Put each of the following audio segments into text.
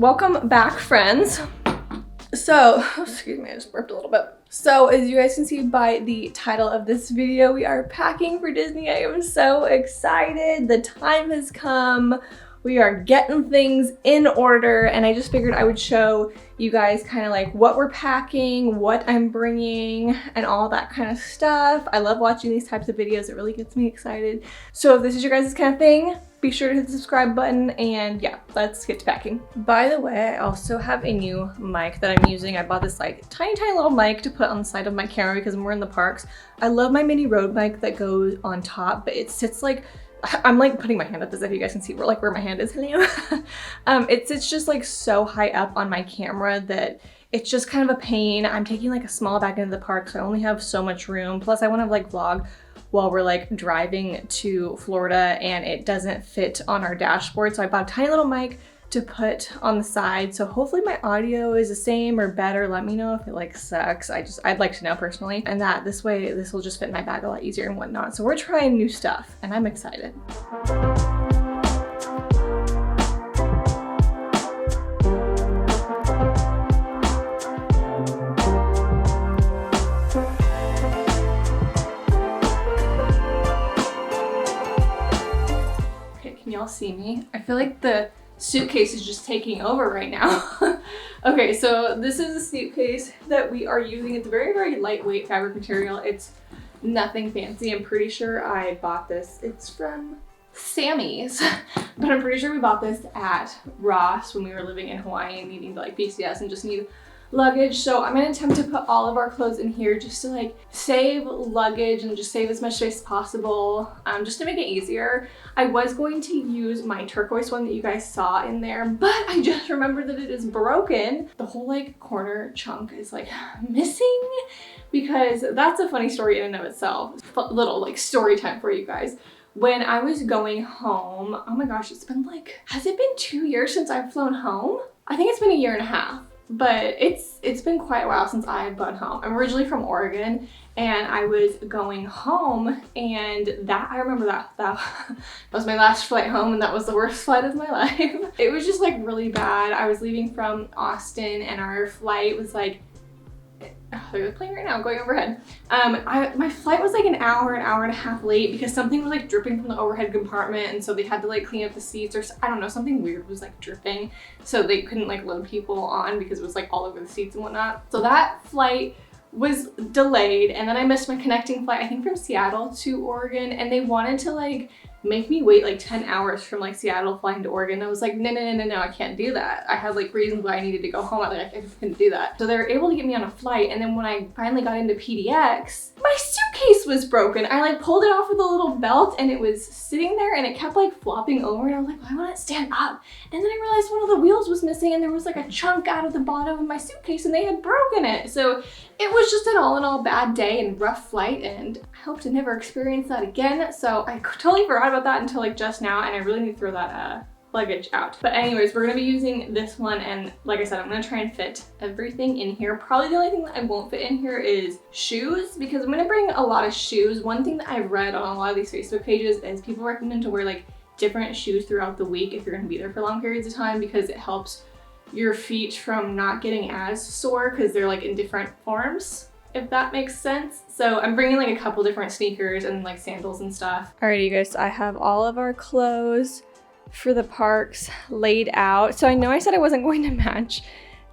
Welcome back, friends. So, excuse me, I just burped a little bit. So, as you guys can see by the title of this video, we are packing for Disney. I am so excited. The time has come. We are getting things in order, and I just figured I would show you guys kind of like what we're packing, what I'm bringing, and all that kind of stuff. I love watching these types of videos. It really gets me excited. So if this is your guys' kind of thing, be sure to hit the subscribe button, and yeah, let's get to packing. By the way, I also have a new mic that I'm using. I bought this like tiny little mic to put on the side of my camera because when we're in the parks, I love my mini Rode mic that goes on top, but it sits like, I'm like putting my hand up as if you guys can see where my hand is. Hello. It's just like so high up on my camera that it's just kind of a pain. I'm taking like a small bag into the park, so I only have so much room. Plus I want to like vlog while we're like driving to Florida and it doesn't fit on our dashboard. So I bought a tiny little mic to put on the side. So hopefully my audio is the same or better. Let me know if it like sucks. I'd like to know personally. And that this way, this will just fit in my bag a lot easier and whatnot. So we're trying new stuff and I'm excited. Okay, can y'all see me? I feel like the suitcase is just taking over right now. Okay, so this is a suitcase that we are using. It's a very lightweight fabric material. It's nothing fancy. I'm pretty sure I bought this. It's from Sammy's, but I'm pretty sure we bought this at Ross when we were living in Hawaii and needing to like PCS and just need luggage. So I'm gonna attempt to put all of our clothes in here just to like save luggage and just save as much space as possible, just to make it easier. I was going to use my turquoise one that you guys saw in there, but I just remembered that it is broken. The whole like corner chunk is like missing, because that's a funny story in and of itself. Little like story time for you guys. When I was going home, oh my gosh, it's been like, has it been 2 years since I've flown home? I think it's been 1.5 years. But it's been quite a while since I've gone home. I'm originally from Oregon and I was going home, and that I remember that was my last flight home, and that was the worst flight of my life. It was just like really bad. I was leaving from Austin and our flight was like, oh, they're playing right now, going overhead. My flight was like an hour and a half late because something was like dripping from the overhead compartment, and so they had to like clean up the seats, or I don't know, something weird was like dripping, so they couldn't like load people on because it was like all over the seats and whatnot. So that flight was delayed, and then I missed my connecting flight, I think from Seattle to Oregon, and they wanted to like make me wait like 10 hours from like Seattle flying to Oregon. I was like, no, I can't do that. I had like reasons why I needed to go home. I just couldn't do that. So they were able to get me on a flight, and then when I finally got into PDX, my suitcase was broken. I like pulled it off with a little belt and it was sitting there and it kept like flopping over, and I was like, why won't it stand up? And then I realized one of the wheels was missing and there was like a chunk out of the bottom of my suitcase and they had broken it. So it was just an all in all bad day and rough flight, and I hope to never experience that again. So I totally forgot about that until like just now, and I really need to throw that luggage out. But anyways, we're gonna be using this one, and like I said, I'm gonna try and fit everything in here. Probably the only thing that I won't fit in here is shoes, because I'm gonna bring a lot of shoes. One thing that I've read on a lot of these Facebook pages is people recommend to wear like different shoes throughout the week if you're gonna be there for long periods of time, because it helps your feet from not getting as sore because they're like in different forms, if that makes sense. So I'm bringing like a couple different sneakers and like sandals and stuff. Alrighty, you guys, so I have all of our clothes for the parks laid out. So I know I said I wasn't going to match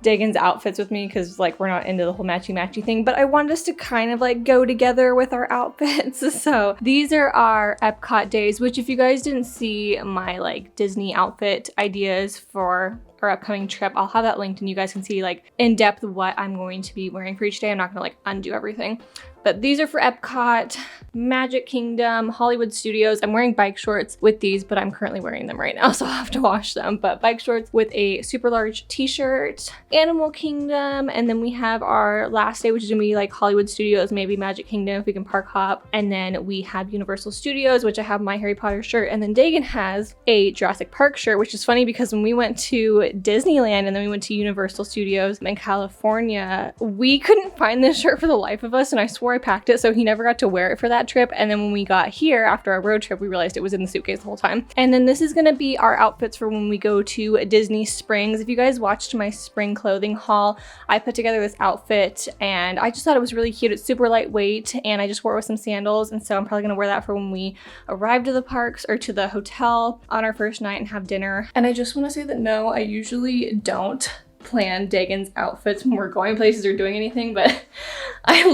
Dagan's outfits with me because like we're not into the whole matchy thing, but I wanted us to kind of like go together with our outfits. So these are our EPCOT days, which if you guys didn't see my like Disney outfit ideas for our upcoming trip, I'll have that linked and you guys can see like in depth what I'm going to be wearing for each day. I'm not gonna like undo everything. But these are for EPCOT, Magic Kingdom, Hollywood Studios. I'm wearing bike shorts with these, but I'm currently wearing them right now, so I'll have to wash them. But bike shorts with a super large t-shirt, Animal Kingdom, and then we have our last day, which is gonna be like Hollywood Studios, maybe Magic Kingdom if we can park hop. And then we have Universal Studios, which I have my Harry Potter shirt. And then Dagan has a Jurassic Park shirt, which is funny because when we went to Disneyland, and then we went to Universal Studios in California. We couldn't find this shirt for the life of us, and I swore I packed it, so he never got to wear it for that trip. And then when we got here after our road trip, we realized it was in the suitcase the whole time. And then this is gonna be our outfits for when we go to Disney Springs. If you guys watched my spring clothing haul, I put together this outfit and I just thought it was really cute. It's super lightweight and I just wore it with some sandals, and so I'm probably gonna wear that for when we arrive to the parks or to the hotel on our first night and have dinner. And I just want to say that no, I usually don't plan Dagon's outfits when we're going places or doing anything, but I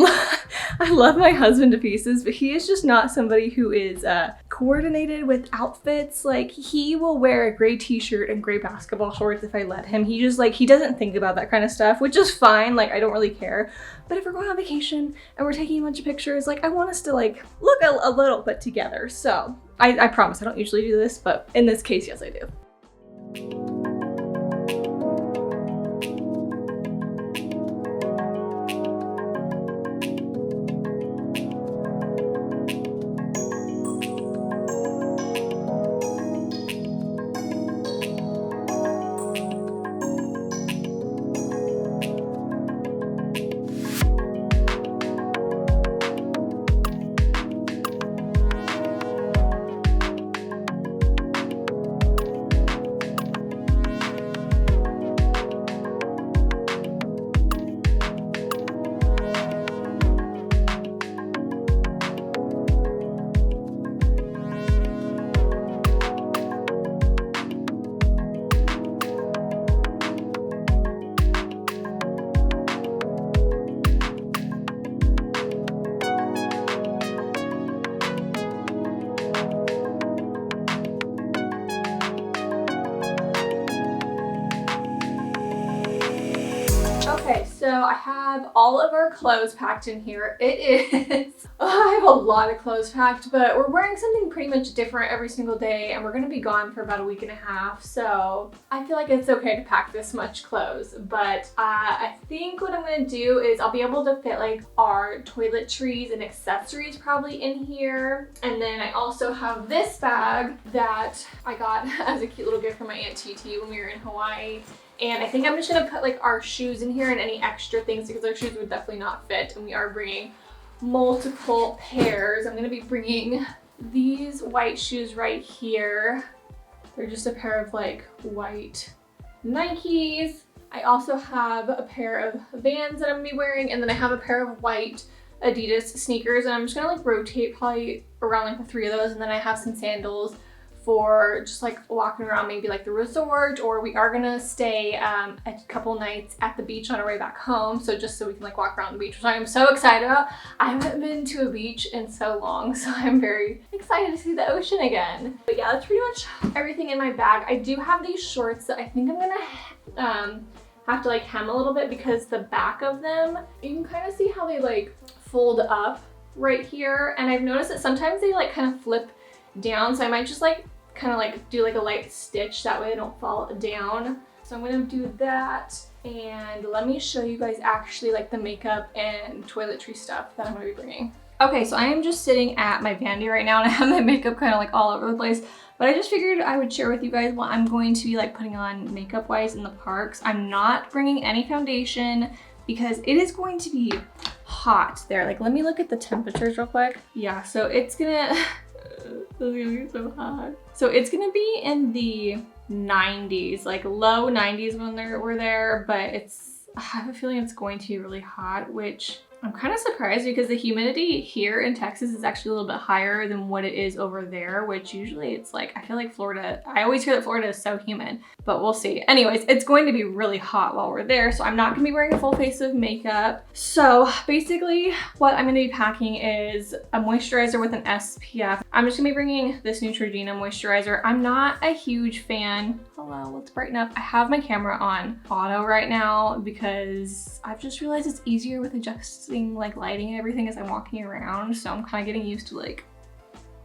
love my husband to pieces, but he is just not somebody who is coordinated with outfits. Like, he will wear a gray t-shirt and gray basketball shorts if I let him. He just he doesn't think about that kind of stuff, which is fine. Like, I don't really care. But if we're going on vacation and we're taking a bunch of pictures, like, I want us to like look a little bit together. So I promise I don't usually do this, but in this case, yes, I do. Okay, so I have all of our clothes packed in here. It is, I have a lot of clothes packed, but we're wearing something pretty much different every single day, and we're gonna be gone for about a week and a half, so I feel like it's okay to pack this much clothes. But I think what I'm gonna do is I'll be able to fit like our toiletries and accessories probably in here. And then I also have this bag that I got as a cute little gift from my Aunt TT when we were in Hawaii. And I think I'm just gonna put like our shoes in here and any extra things because our shoes would definitely not fit, and we are bringing multiple pairs. I'm gonna be bringing these white shoes right here. They're just a pair of like white Nikes. I also have a pair of Vans that I'm gonna be wearing, and then I have a pair of white Adidas sneakers, and I'm just gonna like rotate probably around like the 3 of those, and then I have some sandals for just like walking around maybe like the resort, or we are gonna stay a couple nights at the beach on our way back home, so just so we can like walk around the beach, which I am so excited about. I haven't been to a beach in so long, so I'm very excited to see the ocean again. But yeah, that's pretty much everything in my bag. I do have these shorts that I think I'm gonna have to like hem a little bit because the back of them, you can kind of see how they like fold up right here, and I've noticed that sometimes they like kind of flip down, so I might just like kind of like do like a light stitch, that way they don't fall down. So I'm gonna do that, and let me show you guys actually like the makeup and toiletry stuff that I'm gonna be bringing. Okay, so I am just sitting at my vanity right now and I have my makeup kind of like all over the place, but I just figured I would share with you guys what I'm going to be like putting on makeup wise in the parks. I'm not bringing any foundation because it is going to be hot there. Like, let me look at the temperatures real quick. Yeah, so it's gonna it's gonna be so hot. So it's gonna be in the 90s, like low 90s when we're there, but I have a feeling it's going to be really hot, which I'm kind of surprised because the humidity here in Texas is actually a little bit higher than what it is over there, which usually it's like, I feel like Florida, I always hear that Florida is so humid, but we'll see. Anyways, it's going to be really hot while we're there, so I'm not gonna be wearing a full face of makeup. So basically what I'm gonna be packing is a moisturizer with an SPF. I'm just gonna be bringing this Neutrogena moisturizer. I'm not a huge fan. Hello, let's brighten up. I have my camera on auto right now because I've just realized it's easier with adjusting like lighting and everything as I'm walking around, so I'm kind of getting used to like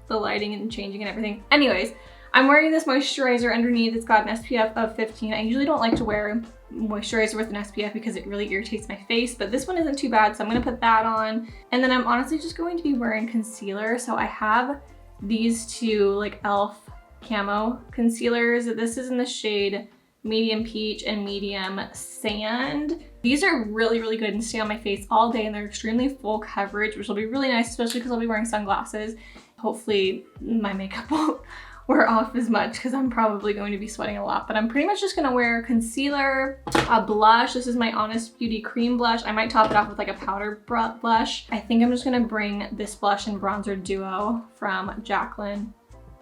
the lighting and changing and everything. Anyways, I'm wearing this moisturizer underneath. It's got an SPF of 15. I usually don't like to wear moisturizer with an SPF because it really irritates my face, but this one isn't too bad, so I'm gonna put that on. And then I'm honestly just going to be wearing concealer. So I have these two like e.l.f. camo concealers. This is in the shade medium peach, and medium sand. These are really, really good and stay on my face all day, and they're extremely full coverage, which will be really nice, especially because I'll be wearing sunglasses. Hopefully my makeup won't wear off as much because I'm probably going to be sweating a lot, but I'm pretty much just gonna wear concealer, a blush. This is my Honest Beauty cream blush. I might top it off with like a powder blush. I think I'm just gonna bring this blush and bronzer duo from Jaclyn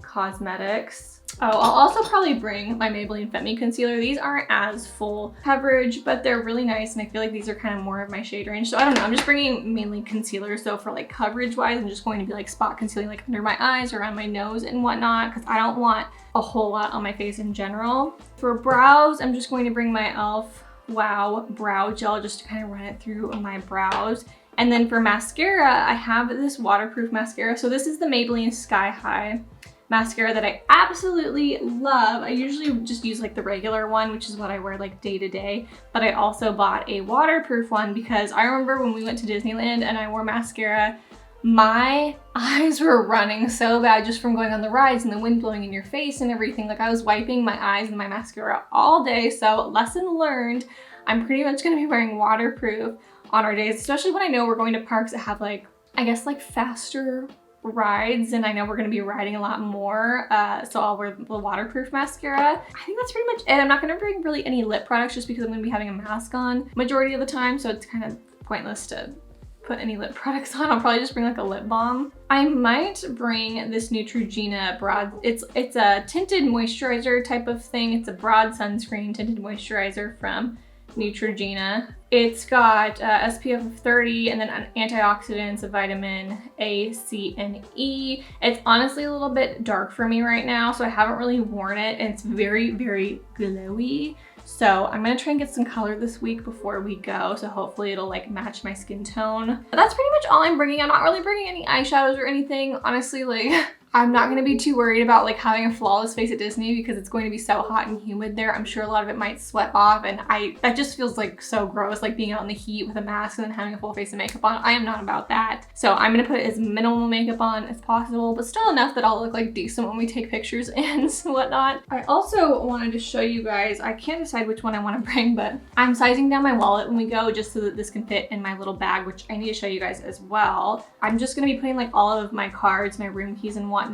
Cosmetics. Oh, I'll also probably bring my Maybelline Fit Me Concealer. These aren't as full coverage, but they're really nice, and I feel like these are kind of more of my shade range. So I don't know, I'm just bringing mainly concealer. So for like coverage wise, I'm just going to be like spot concealing like under my eyes, around my nose and whatnot, because I don't want a whole lot on my face in general. For brows, I'm just going to bring my e.l.f. Wow Brow Gel just to kind of run it through my brows. And then for mascara, I have this waterproof mascara. So this is the Maybelline Sky High mascara that I absolutely love. I usually just use like the regular one, which is what I wear like day to day, but I also bought a waterproof one because I remember when we went to Disneyland and I wore mascara, my eyes were running so bad just from going on the rides and the wind blowing in your face and everything. Like I was wiping my eyes and my mascara all day. So lesson learned, I'm pretty much gonna be wearing waterproof on our days, especially when I know we're going to parks that have like, I guess like faster rides, and I know we're going to be riding a lot more, so I'll wear the waterproof mascara. I think that's pretty much it. I'm not going to bring really any lip products just because I'm going to be having a mask on majority of the time, so it's kind of pointless to put any lip products on. I'll probably just bring like a lip balm. I might bring this Neutrogena broad, it's a tinted moisturizer type of thing. It's a broad sunscreen tinted moisturizer from Neutrogena. It's got SPF of 30 and then antioxidants of vitamin A, C, and E. It's honestly a little bit dark for me right now, so I haven't really worn it, and it's very, very glowy. So I'm gonna try and get some color this week before we go, so hopefully it'll like match my skin tone. But that's pretty much all I'm bringing. I'm not really bringing any eyeshadows or anything. Honestly, like I'm not gonna be too worried about like having a flawless face at Disney because it's going to be so hot and humid there. I'm sure a lot of it might sweat off, and that just feels like so gross, like being out in the heat with a mask and then having a full face of makeup on. I am not about that. So I'm gonna put as minimal makeup on as possible, but still enough that I'll look like decent when we take pictures and whatnot. I also wanted to show you guys, I can't decide which one I want to bring, but I'm sizing down my wallet when we go just so that this can fit in my little bag, which I need to show you guys as well. I'm just gonna be putting like all of my cards, my room keys and whatnot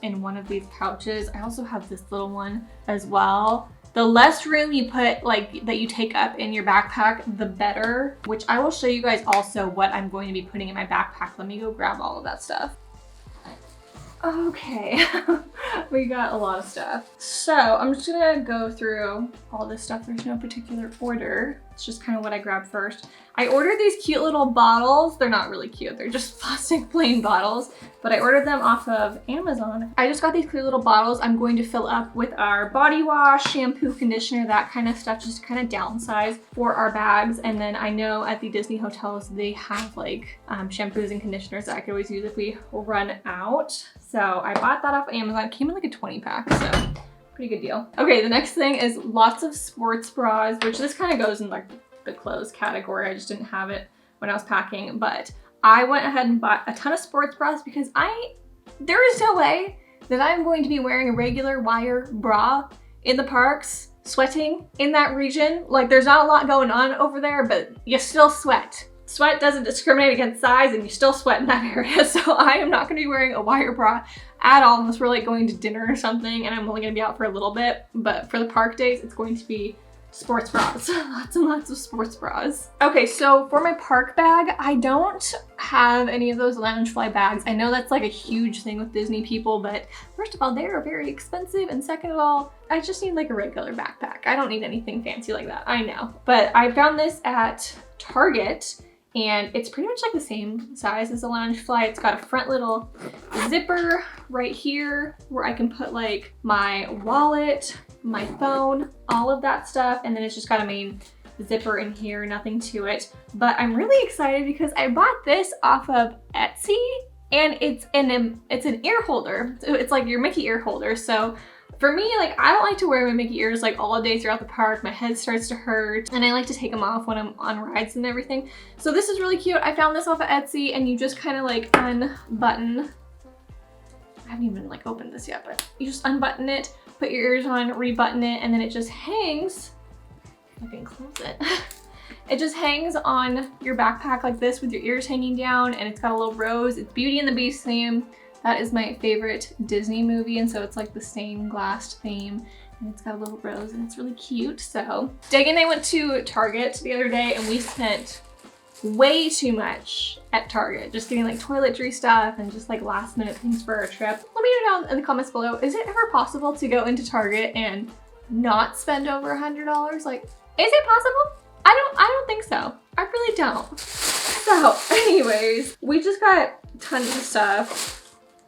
in one of these pouches. I also have this little one as well. The less room you put, like that you take up in your backpack, the better, which I will show you guys also what I'm going to be putting in my backpack. Let me go grab all of that stuff. Okay, we got a lot of stuff. So I'm just gonna go through all this stuff. There's no particular order. It's just kind of what I grabbed first. I ordered these cute little bottles. They're not really cute. They're just plastic plain bottles, but I ordered them off of Amazon. I just got these cute little bottles. I'm going to fill up with our body wash, shampoo, conditioner, that kind of stuff, just to kind of downsize for our bags. And then I know at the Disney hotels, they have like shampoos and conditioners that I could always use if we run out. So I bought that off Amazon. It came in like a 20 pack, so pretty good deal. Okay, the next thing is lots of sports bras, which this kind of goes in like the clothes category. I just didn't have it when I was packing, but I went ahead and bought a ton of sports bras because there is no way that I'm going to be wearing a regular wire bra in the parks, sweating in that region. Like there's not a lot going on over there, but you still sweat. Sweat doesn't discriminate against size, and you still sweat in that area. So I am not gonna be wearing a wire bra at all unless we're like going to dinner or something, and I'm only gonna be out for a little bit. But for the park days, it's going to be sports bras. Lots and lots of sports bras. Okay, so for my park bag, I don't have any of those Loungefly bags. I know that's like a huge thing with Disney people, but first of all, they are very expensive, and second of all, I just need like a regular backpack. I don't need anything fancy like that, I know. But I found this at Target, and it's pretty much like the same size as a Loungefly. It's got a front little zipper right here where I can put like my wallet, my phone, all of that stuff. And then it's just got a main zipper in here, nothing to it. But I'm really excited because I bought this off of Etsy, and it's an ear holder. So it's like your Mickey ear holder. So for me, like I don't like to wear my Mickey ears like all day throughout the park. My head starts to hurt, and I like to take them off when I'm on rides and everything. So this is really cute. I found this off of Etsy, and you just kind of like unbutton I haven't even like opened this yet, but you just unbutton it, put your ears on, rebutton it, and then it just hangs. I can close it. It just hangs on your backpack like this with your ears hanging down, and it's got a little rose. It's Beauty and the Beast theme. That is my favorite Disney movie, and so it's like the stained glass theme, and it's got a little rose, and it's really cute. So Dag and I went to Target the other day, and we spent way too much at Target, just getting like toiletry stuff and just like last minute things for our trip. Let me know down in the comments below, is it ever possible to go into Target and not spend over $100? Like, is it possible? I don't think so. I really don't. So anyways, we just got tons of stuff.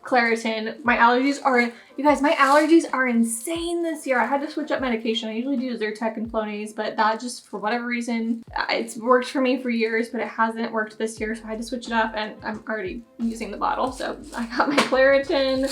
Claritin. My allergies are, you guys, my allergies are insane this year. I had to switch up medication. I usually do Zyrtec and Flonase, but that just, for whatever reason, it's worked for me for years, but it hasn't worked this year, so I had to switch it up, and I'm already using the bottle. So I got my Claritin.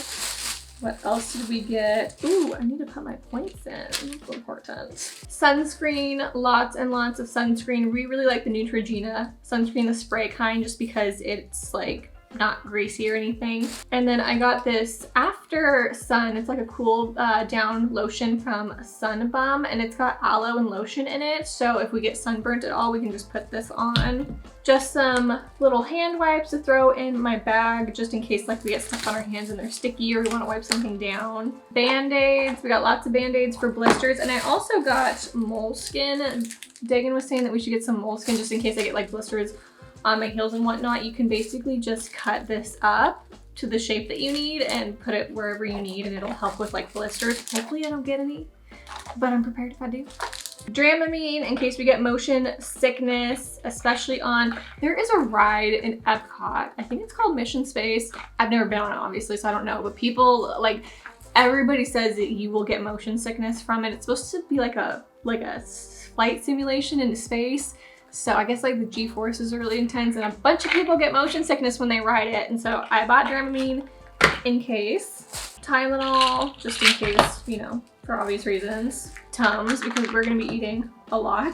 What else did we get? Ooh, I need to put my points in. That's important. Sunscreen, lots and lots of sunscreen. We really like the Neutrogena sunscreen, the spray kind, just because it's like not greasy or anything. And then I got this After Sun. It's like a cool down lotion from Sun Bum, and it's got aloe and lotion in it. So if we get sunburnt at all, we can just put this on. Just some little hand wipes to throw in my bag, just in case like we get stuff on our hands and they're sticky or we want to wipe something down. Band-aids. We got lots of band-aids for blisters. And I also got Moleskin. Dagan was saying that we should get some Moleskin just in case I get like blisters on my heels and whatnot. You can basically just cut this up to the shape that you need and put it wherever you need, and it'll help with like blisters. Hopefully I don't get any, but I'm prepared if I do. Dramamine in case we get motion sickness, especially on, there is a ride in EPCOT. I think it's called Mission Space. I've never been on it obviously, so I don't know, but people like, everybody says that you will get motion sickness from it. It's supposed to be like a flight simulation into space. So I guess like the G-forces are really intense, and a bunch of people get motion sickness when they ride it. And so I bought Dramamine in case. Tylenol, just in case, you know, for obvious reasons. Tums, because we're gonna be eating a lot.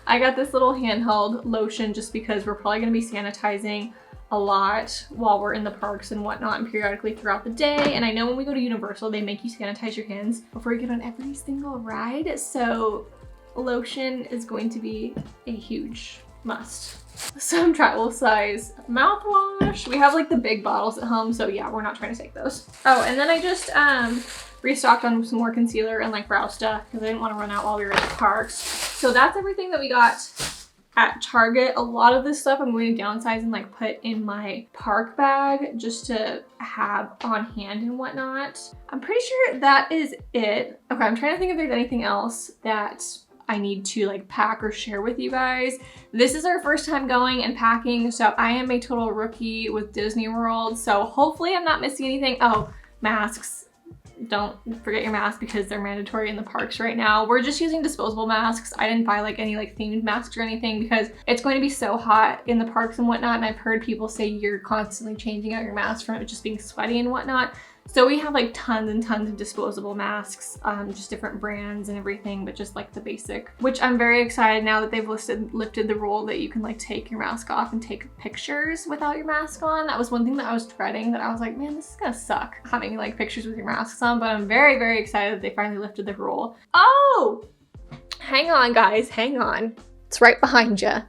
I got this little handheld lotion just because we're probably gonna be sanitizing a lot while we're in the parks and whatnot, and periodically throughout the day. And I know when we go to Universal, they make you sanitize your hands before you get on every single ride. So lotion is going to be a huge must. Some travel size mouthwash. We have like the big bottles at home, so yeah, we're not trying to take those. Oh, and then I just restocked on some more concealer and like brow stuff because I didn't want to run out while we were at the parks. So that's everything that we got at Target. A lot of this stuff I'm going to downsize and like put in my park bag just to have on hand and whatnot. I'm pretty sure that is it. Okay, I'm trying to think if there's anything else that I need to like pack or share with you guys. This is our first time going and packing, so I am a total rookie with Disney World, so hopefully I'm not missing anything. Oh, masks. Don't forget your mask because they're mandatory in the parks right now. We're just using disposable masks. I didn't buy like any like themed masks or anything because it's going to be so hot in the parks and whatnot, and I've heard people say you're constantly changing out your mask from it just being sweaty and whatnot. So we have like tons and tons of disposable masks, just different brands and everything, but just like the basic, which I'm very excited now that they've lifted the rule that you can like take your mask off and take pictures without your mask on. That was one thing that I was dreading, that I was like, man, this is gonna suck having like pictures with your masks on, but I'm very, very excited that they finally lifted the rule. Oh, hang on guys, hang on. It's right behind you.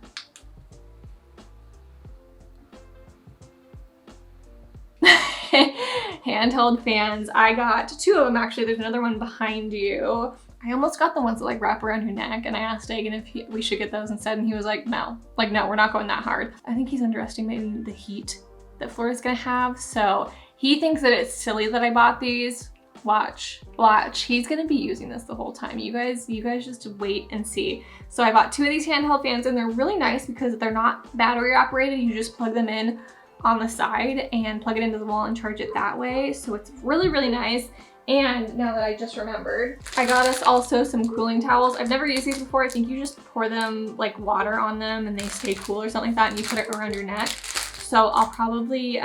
Handheld fans. I got 2 of them actually. There's another one behind you. I almost got the ones that like wrap around your neck, and I asked Dagan if we should get those instead, and he was like, no, we're not going that hard. I think he's underestimating the heat that Florida's gonna have, so he thinks that it's silly that I bought these. Watch. He's gonna be using this the whole time. You guys just wait and see. So I bought 2 of these handheld fans, and they're really nice because they're not battery operated. You just plug them in on the side and plug it into the wall and charge it that way. So it's really, really nice. And now that I just remembered, I got us also some cooling towels. I've never used these before. I think you just pour them like water on them and they stay cool or something like that, and you put it around your neck. So I'll probably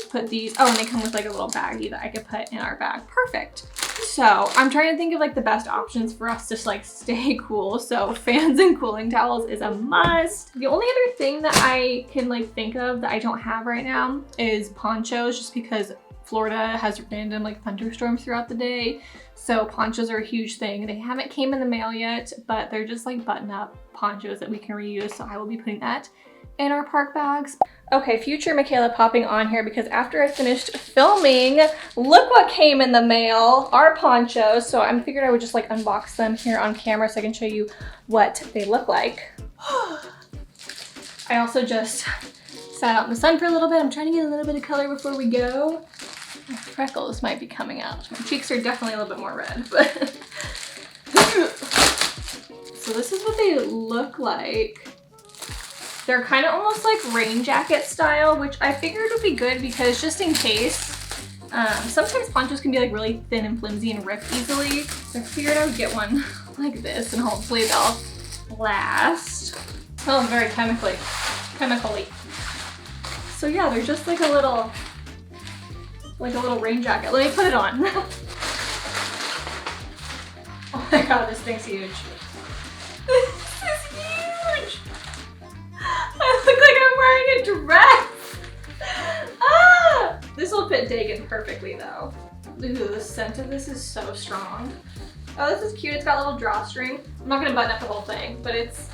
put these, oh, and they come with like a little baggie that I could put in our bag. Perfect. So I'm trying to think of like the best options for us to like stay cool. So fans and cooling towels is a must. The only other thing that I can like think of that I don't have right now is ponchos, just because Florida has random like thunderstorms throughout the day. So ponchos are a huge thing. They haven't came in the mail yet, but they're just like button up ponchos that we can reuse. So I will be putting that in our park bags. Okay, future Michaela popping on here because after I finished filming, look what came in the mail, our ponchos. So I figured I would just like unbox them here on camera so I can show you what they look like. I also just sat out in the sun for a little bit. I'm trying to get a little bit of color before we go. My freckles might be coming out. My cheeks are definitely a little bit more red, but. So this is what they look like. They're kind of almost like rain jacket style, which I figured would be good because just in case, sometimes ponchos can be like really thin and flimsy and rip easily. So I figured I would get one like this and hopefully they'll last. Smells very chemically. So yeah, they're just like a little rain jacket. Let me put it on. Oh my god, this thing's huge. This is huge! I look like I'm wearing a dress! Ah! This will fit Dagan perfectly though. Ooh, the scent of this is so strong. Oh, this is cute. It's got a little drawstring. I'm not gonna button up the whole thing, but it's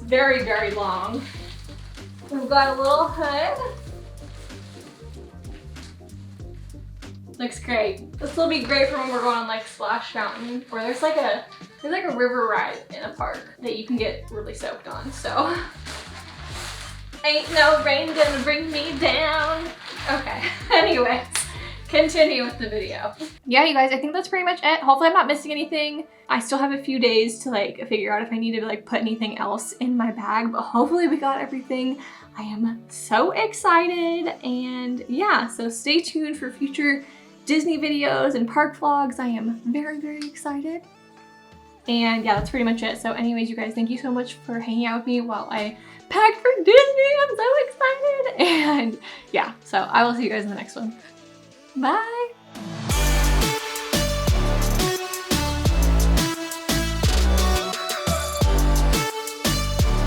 very, very long. We've got a little hood. Looks great. This will be great for when we're going on like Splash Mountain, or there's like a river ride in a park that you can get really soaked on. So ain't no rain gonna bring me down. Okay. Anyways, continue with the video. Yeah, you guys, I think that's pretty much it. Hopefully I'm not missing anything. I still have a few days to like figure out if I need to like put anything else in my bag, but hopefully we got everything. I am so excited, and yeah, so stay tuned for future Disney videos and park vlogs. I am very, very excited. And yeah, that's pretty much it. So anyways, you guys, thank you so much for hanging out with me while I packed for Disney. I'm so excited. And yeah, so I will see you guys in the next one. Bye.